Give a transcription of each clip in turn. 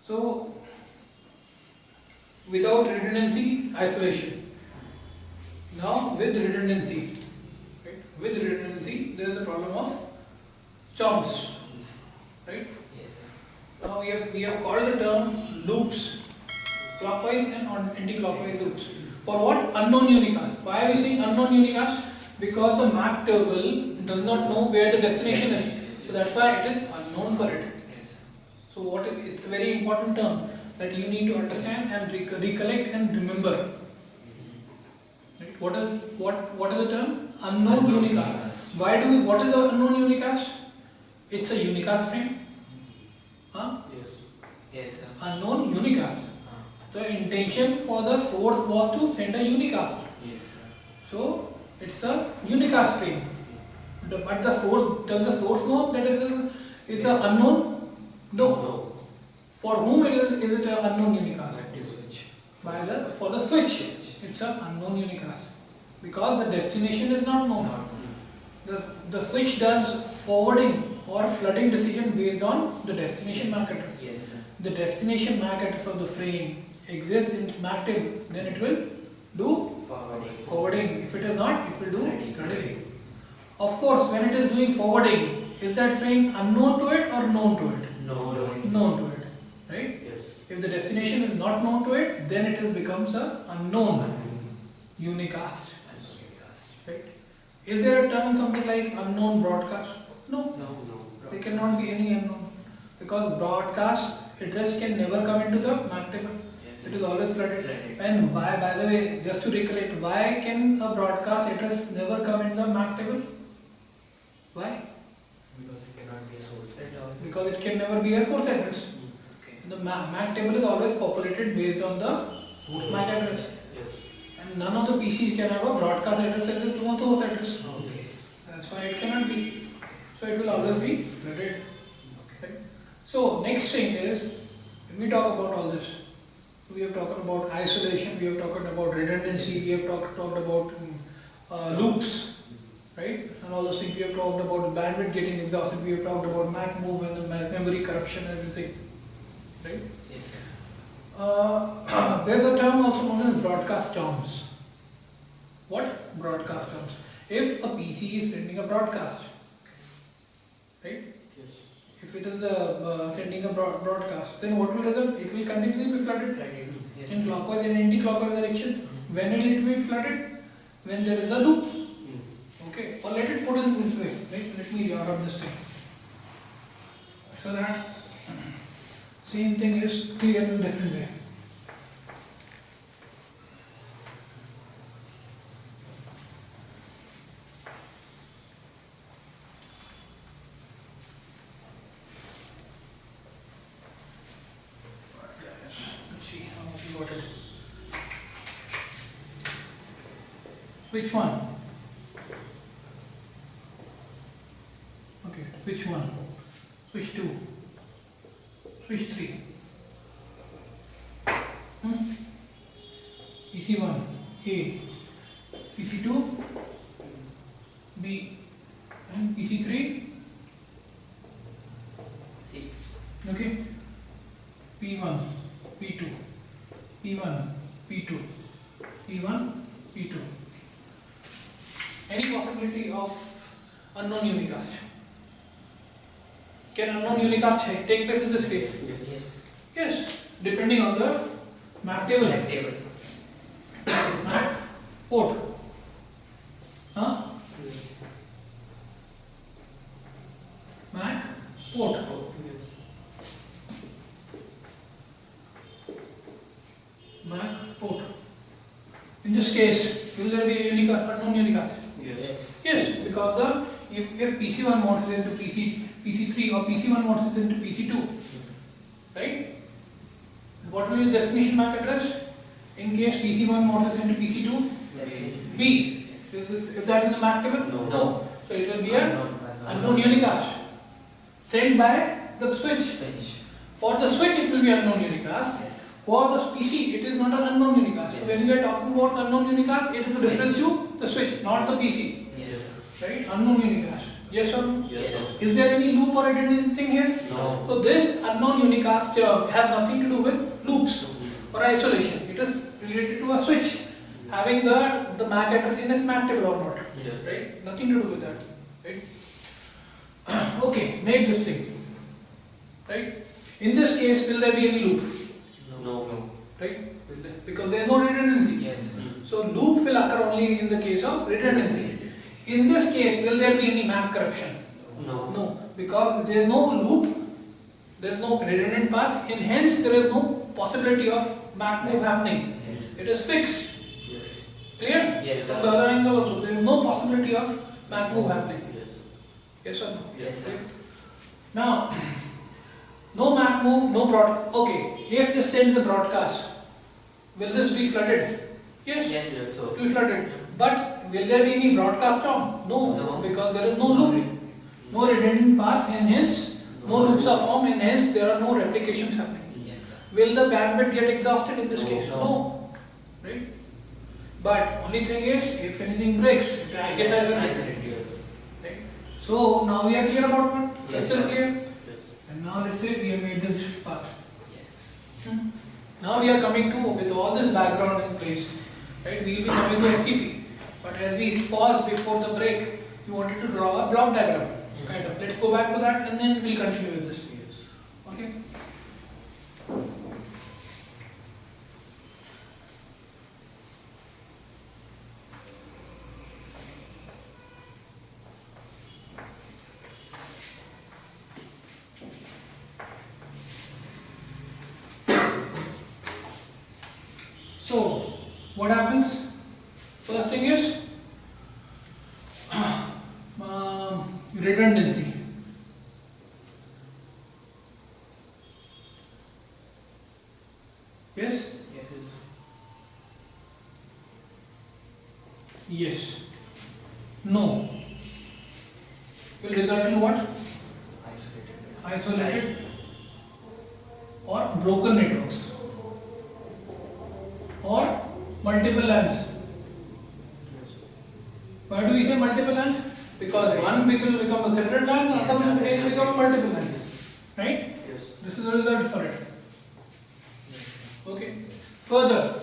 So without redundancy, isolation. Now with redundancy, right? With redundancy, there is a problem of chunks, right? Yes, sir. Now we have called the term loops, clockwise and anti-clockwise loops. For what? Unknown unicast. Why are we saying unknown unicast? Because the map table does not know where the destination is. So that's why it is unknown for it. Yes. So it's a very important term that you need to understand and recollect and remember. Right? What is the term? Unknown unicast. What is the unknown unicast? It's a unicast frame. Huh? Yes. Yes, sir. Unknown unicast. The intention for the source was to send a unicast. Yes, sir. So it's a unicast frame. But the source, does the source know that it's a unknown? No. For whom is it an unknown unicast? For the switch. It's an unknown unicast. Because the destination is not known. The switch does forwarding or flooding decision based on the destination MAC address. Yes, sir. The destination MAC address of the frame exists in its MAC table, then it will do forwarding. If it is not, it will do flooding. Of course, when it is doing forwarding, is that frame unknown to it or known to it? Known to it, right? Yes. If the destination is not known to it, then it becomes a unknown unicast, right? Is there a term something like unknown broadcast? No. There cannot be any unknown, because broadcast address can never come into the MAC table. Yes. It is always flooded. And why, by the way, just to recollect, why can a broadcast address never come in the MAC table? Why? Because it cannot be a source at all. Because it can never be a source address. Okay. The MAC table is always populated based on the MAC address. Yes. And none of the PCs can have a broadcast address as its own source address. Okay. That's why it cannot be. So it will always be flooded. Right? So next thing is, when we talk about all this, we have talked about isolation, we have talked about redundancy, we have talked about loops, right? And all those things. We have talked about bandwidth getting exhausted, we have talked about MAC move and the memory corruption and everything, right? Yes, sir. There's a term also known as broadcast terms. What? Broadcast terms. If a PC is sending a broadcast, right? Yes. If it is sending a broadcast, then what will result? It will continuously be flooded Yes. in clockwise and anti-clockwise direction. When will it be flooded? When there is a loop. Okay. Or let it put in this way. Right? Let me rub this thing. So that same thing is clear in a different way. Let's see how we got it. Which one? Okay, switch 1, switch 2, switch 3. PC1, A, PC2, B, and PC3, C. okay, P1, P2, P1, P2, P1, P2. Any possibility of unknown unicast? Can unknown unicast take place in this case? Yes. Yes, depending on the MAC table. Table. MAC port. Huh? MAC port. MAC port. In this case, will there be a unknown unicast? Yes. Yes, because if PC1 wants it into PC3 or PC1 wants it into PC2, right? What will be the destination MAC address? In case PC1 wants it into PC2, B. If that is the MAC table? No. So it will be a unknown unicast sent by the switch. For the switch, it will be unknown unicast. Yes. For the PC, it is not an unknown unicast. Yes. So when we are talking about unknown unicast, it is a reference to the switch, not the PC. Yes. Right? Unknown unicast. Yes or no? Yes, sir. Is there any loop or redundancy thing here? No. So this unknown unicast has nothing to do with loops or isolation. It is related to a switch having the MAC address in its MAC table or not. Yes. Right? Nothing to do with that. Right? Okay, make this thing. Right? In this case, will there be any loop? No. Right? Because there is no redundancy. Yes. So loop will occur only in the case of redundancy. In this case, will there be any MAC corruption? No. No, because there is no loop, there is no redundant path, and hence there is no possibility of MAC move happening. Yes. It is fixed. Yes. Clear? Yes. From the other angle also, there is no possibility of MAC move happening. Yes. Yes or no? Yes, sir. Now, no MAC move, no broadcast. Okay, if this sends a broadcast, will this be flooded? Yes. Yes. Yes, sir. It will be flooded. But will there be any broadcast on? No, No. because there is no loop, no redundant path, and hence no loops are formed, and hence there are no replications happening. Yes, sir. Will the bandwidth get exhausted in this No. case? No. Right? But only thing is, if anything breaks, it gets isolated. Yes. Right? So now we are clear about what? Yes, Still sir. clear? Yes. And now let's say we have made this path. Yes. Now we are coming to, with all this background in place, right? We will be coming to STP. But as we paused before the break, we wanted to draw a block diagram, kind of. Let's go back to that and then we'll continue with this. Okay? So, what happens? First thing is redundancy. Yes? Yes. Yes. No. Will result in what? Isolated or broken networks or multiple LANs. Why do we say multiple LAN? Because one will become a separate LAN, other will become a multiple LAN. Right? Yes. This is the result for it. Yes. Okay. Further,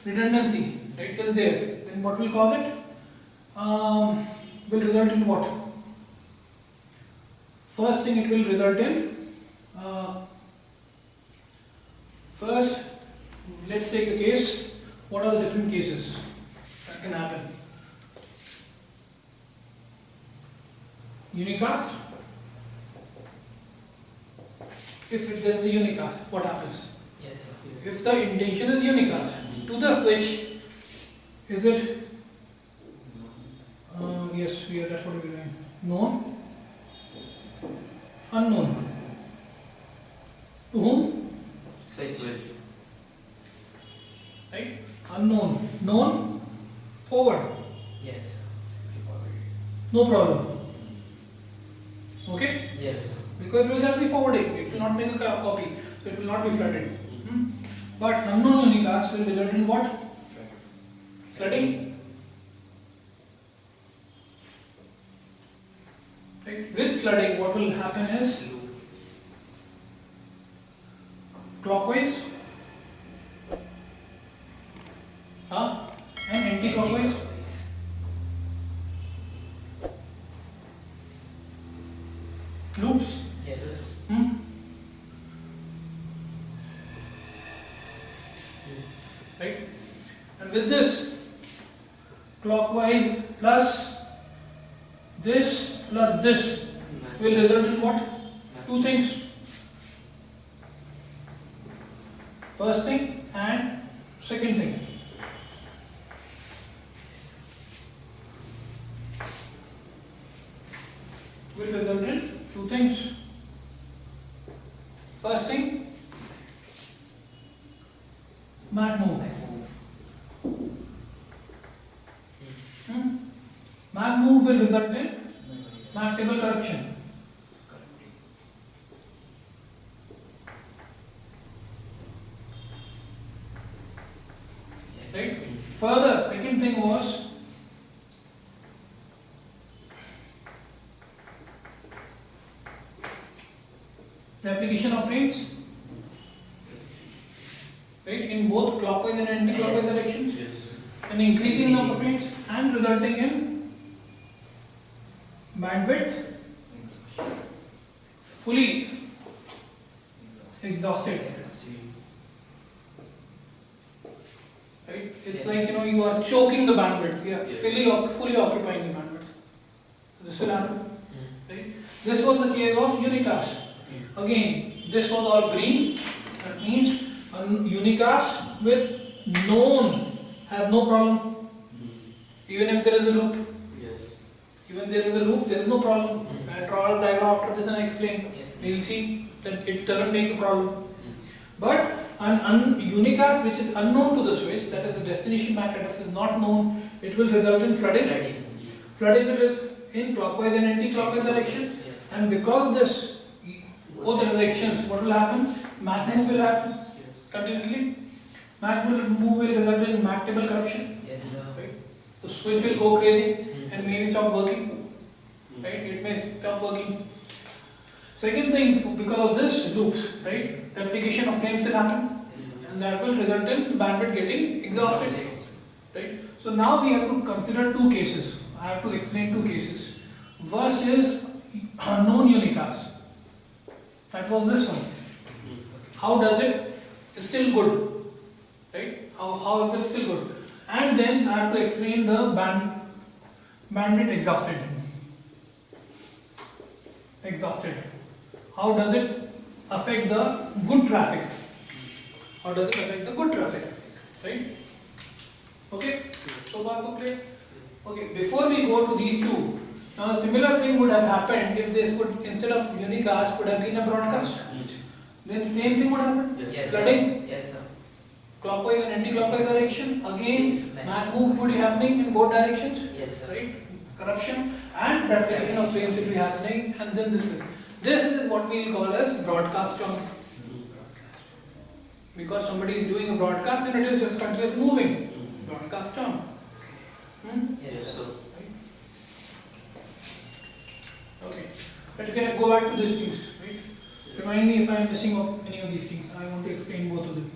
redundancy, right, is there. Then what will cause it? Will result in what? First thing it will result in, first, let's take the case. What are the different cases that can happen? Unicast. If there is a unicast, what happens? Yes, sir. If the intention is unicast to the switch, is it? Yes, that's what we're doing. Known, unknown. To whom? Switch. Right? Unknown. Known, forward. Yes. No problem. Okay? Yes. Because it will just be forwarding. It will not make a copy. So it will not be flooded. But unknown unicast will result in what? Flooding. Right? With flooding, what will happen is clockwise and anti-clockwise. Loops. Yes. Right? And with this, clockwise plus this will result in what? Two things. First thing and second thing. Will result in two things. First thing, MAC move. MAC move will result in MAC table corruption. Right? Further, second thing was replication of frames, right, in both clockwise and anti-clockwise Yes. directions, Yes. an increasing number of frames and resulting in bandwidth fully exhausted. Right? It's Yes. like you are choking the bandwidth. You are Yes. fully occupying the bandwidth. This will happen. Mm. Right? This was the case of unicast. Mm. Again, this was all green. That means a unicast with known has no problem. Even if there is a loop, Yes. even there is a loop, there is no problem. Mm. I'll draw a diagram after this and I explain. Yes. We'll see that it doesn't make a problem. But an unicast which is unknown to the switch, that is the destination MAC address is not known, it will result in flooding. Flooding. Flooding will in clockwise and anti-clockwise directions. Yes. And because of this, both directions, what will happen? MAC move will happen Yes. continuously. MAC move will result in MAC table corruption. Yes, sir. Right? The switch will go crazy Mm. and maybe stop working. Right? It may stop working. Second thing, because of this loops, right? Replication of frames will happen. Yes, sir. And that will result in bandwidth getting exhausted. Right? So now we have to consider two cases. I have to explain two cases. First is unknown unicast. That was this one. How does it? It's still good. Right? How is it still good? And then I have to explain the bandwidth exhausted. Exhausted. How does it affect the good traffic? How does it affect the good traffic? Right? Okay? So far so clear? Okay, before we go to these two, now a similar thing would have happened if this would, instead of unicast, would have been a broadcast. Then same thing would happen. Yes, Flooding, sir. Yes, sir. clockwise and anti-clockwise direction. Again, MAC move would be happening in both directions. Yes, sir. Right? Corruption and replication of frames will be happening, and then this will. This is what we will call as broadcast jump. Because somebody is doing a broadcast and it is just continuous moving. Broadcast jump. Yes, Yes, sir. sir. Okay. Let's go back to these things. Right? Remind me if I am missing of any of these things. I want to explain both of them.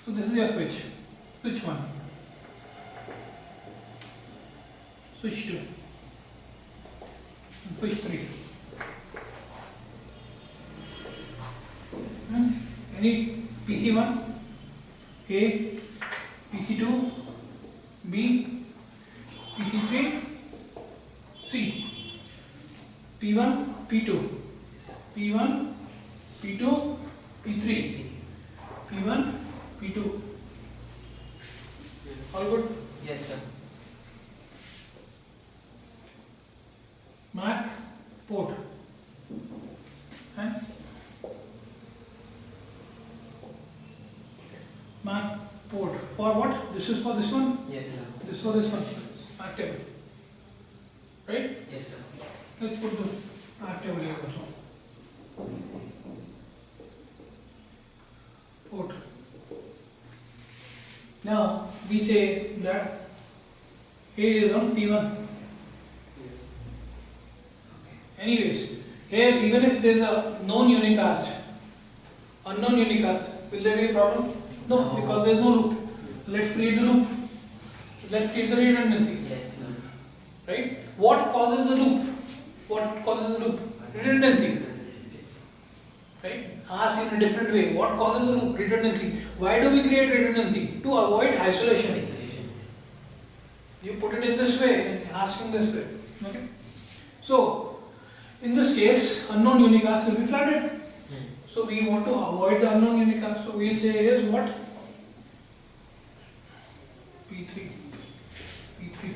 So this is your switch. Switch 1. Switch 2. And switch 3. Any PC1, A, PC2, B, PC3, C, P1, P2, P1, P2, P3, P1, P2. All good? Yes, sir. MAC port. And MAC port. For what? This is for this one. Yes, sir. This is for this one. MAC table. Right? Yes, sir. Let's put the MAC table here also. Port. Now we say that A is on P1. Anyways, here even if there is a known unicast, unknown unicast, will there be a problem? No, No. because there is no loop. Let's create the loop. Let's create the redundancy. Yes, sir. Right? What causes the loop? What causes the loop? Redundancy. Right? Ask in a different way. What causes the loop? Redundancy. Why do we create redundancy? To avoid isolation. Isolation. You put it in this way and ask in this way. Okay? So, in this case, unknown unicast will be flooded. So, we want to avoid the unknown unicast. So, we will say is what? P3. P3.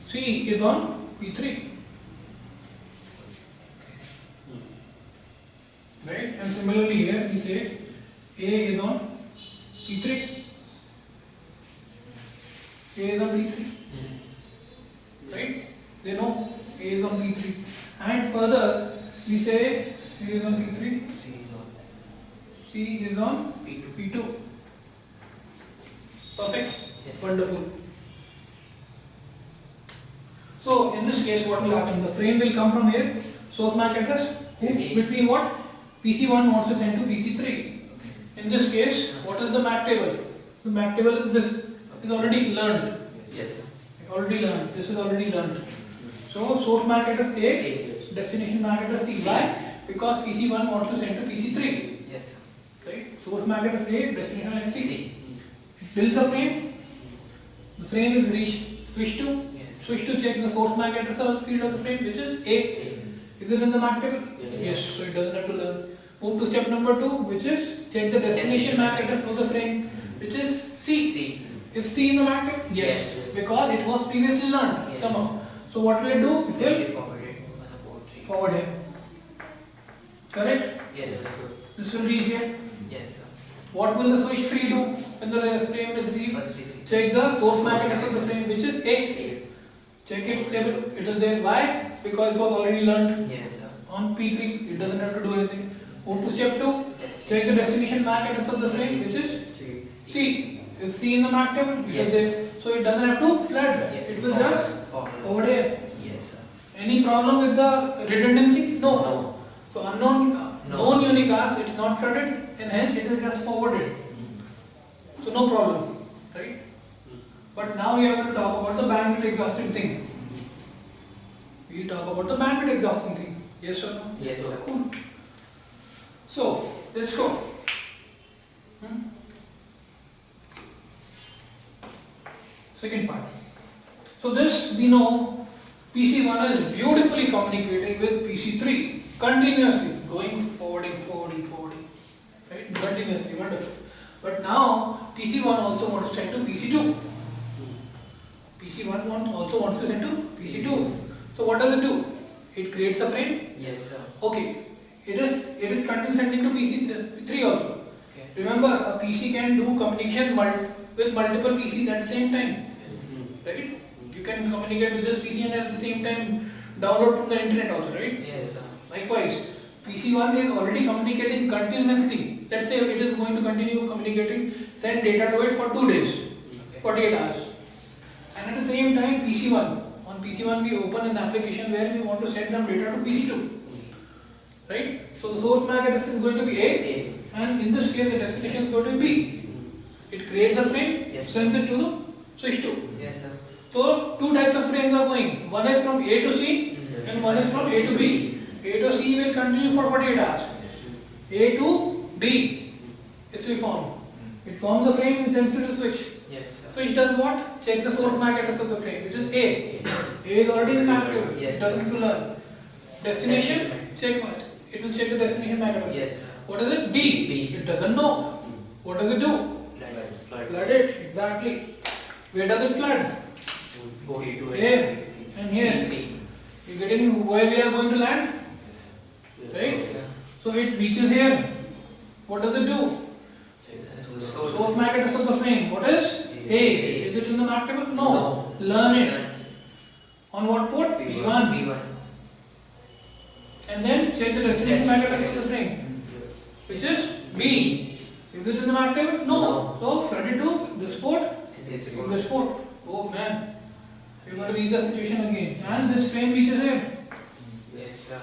C is on P3. Right? And similarly here we say A is on P3. A is on P3. right? They know A is on P3. And further, we say A is on P3, C is on C is on P2. P2. Perfect. Yes. Wonderful. So in this case, what will happen? The frame will come from here. Source MAC address. Who? A. Between what? PC1 wants to send to PC3. In this case, what is the MAC table? The MAC table is this. Is already learned. Yes, sir. Already learned. This is already learned. So source MAC address A, A. destination MAC address C. C. Why? Because PC1 wants to send to PC3. Yes, sir. Right? Source MAC address A, destination MAC C. C. Builds the frame. The frame is switched to. Yes. Switch to check the source MAC address of the field of the frame, which is A. A. Is it in the MAC table? Yes. So it doesn't have to learn. Move to step number 2, which is check the destination MAC address of the frame, which is C. C. Is C in the MAC table? Yes. Because it was previously learned. Yes. Somehow. So what will it do? It will Simply forwarded on a port 3. forward here. Correct? Yes, sir. This will reach here. Yes, sir. What will the switch 3 do when the frame is received? First receive. Check the source MAC address of the frame, which is A. A. Check it stable. It is there. Why? Because it was already learned Yes, sir. on P3. It doesn't have to do anything. Move to step 2. Yes. Check the destination MAC address of the frame, which is C. Is C in the MAC table? It is Yes. there. So it doesn't have to flood. Yes. It will just Forward. over here. Yes, sir. Any problem with the redundancy? No. No. So unknown, No. known unicast, it's not flooded, and hence it is just forwarded. So no problem, right? But now we are going to talk about the bandwidth exhausting thing. We'll talk about the bandwidth exhausting thing. Yes or no? Yes, sir. Cool. So let's go. Second part. So this we know PC1 is beautifully communicating with PC3 continuously, going forwarding, right? Continuously, wonderful. But now PC1 also wants to send to PC2. PC1 also wants to send to PC2. So what does it do? It creates a frame. Yes, sir. Okay. It is continuously sending to PC3 also. Okay. Remember, a PC can do communication with multiple PCs at the same time, right? You can communicate with this PC and at the same time download from the internet also, right? Yes, sir. Likewise, PC1 is already communicating continuously. Let's say it is going to continue communicating, send data to it for 2 days, Okay. 48 hours. And at the same time, PC1, on PC1 we open an application where we want to send some data to PC2, right? So the source MAC address is going to be A, A. and in this case the destination is going to be B. It creates a frame, Yes. sends it to the switch 2. Yes, sir. So two types of frames are going. One is from A to C and one is from A to B. A to C will continue for 48 hours. A to B is to be formed. It forms a frame and sends it to the switch. Yes, sir. Switch does what? Checks the source MAC address of the frame, which is A. A is already in the MAC table. Yes, It doesn't need to learn. Destination, Destination. check what? It will check the destination MAC address. Yes, sir. What is it? B. B. It doesn't know. What does it do? Flood it. Exactly. Where does it flood? Here and here. P3. You're getting where we are going to land? Right? Yes, sir. So it reaches here. What does it do? Source. Source MAC address of the frame. What is? A. Is it in the MAC table? No. Learn it. On what port? P1. P1. And then check the destination MAC address of the frame, which is B. Is it in the MAC table? No. No. So flood it to this port, Yes, to this port. Oh man. We're going to reach the situation again. And this frame reaches here. Yes, sir.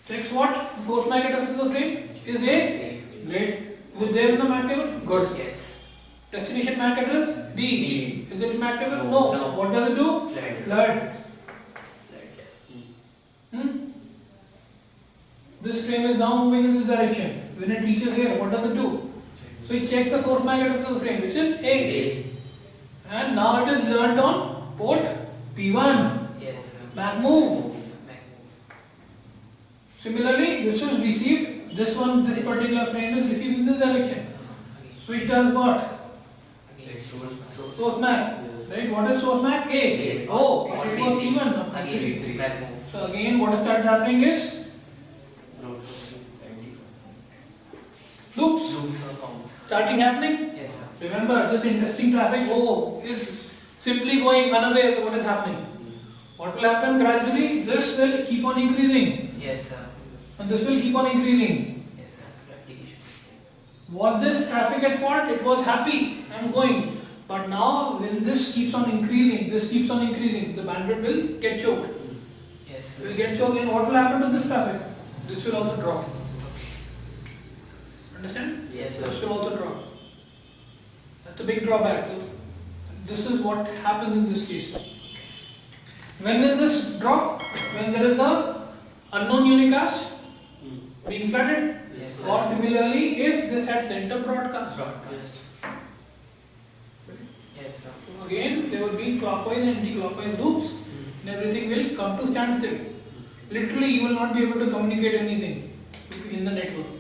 Checks what? Source MAC address of the frame is A. A. Great. Is it there in the MAC table? Good. Yes. Destination MAC address? B. B. Is it in MAC table? No. No. No. What does it do? Flood. This frame is now moving in this direction. When it reaches here, what does it do? So it checks the source MAC address of the frame, which is A. A. And now it is learnt on port P1. Yes, sir. MAC move. Back move. Similarly, this is received. This Yes. particular frame is received in this direction. Switch does what? Again, source. Source MAC. Right? What is source MAC? A. A. Oh, On it was P3. P1. Not Again, P3. back move. So again, what starts happening is loops Loops are found. starting happening. Yes, sir. Remember, this interesting traffic is simply going unaware of what is happening. What will happen gradually? This will keep on increasing, Yes, sir. and this will keep on increasing. Yes, sir. Replication. Was this traffic at fault? It was happy, I'm going. But now when this keeps on increasing, the bandwidth will get choked. Yes, It sir. will get choked, and what will happen to this traffic? This will also drop. Understand? Yes, This sir. will also drop. That's a big drawback. So this is what happens in this case. When will this drop? When there is a unknown unicast being flooded, Yes, or sir. similarly if this had center broadcast. Broadcast. Yes, sir. So again, there will be clockwise and anti-clockwise loops, and everything will come to standstill. Literally, you will not be able to communicate anything in the network.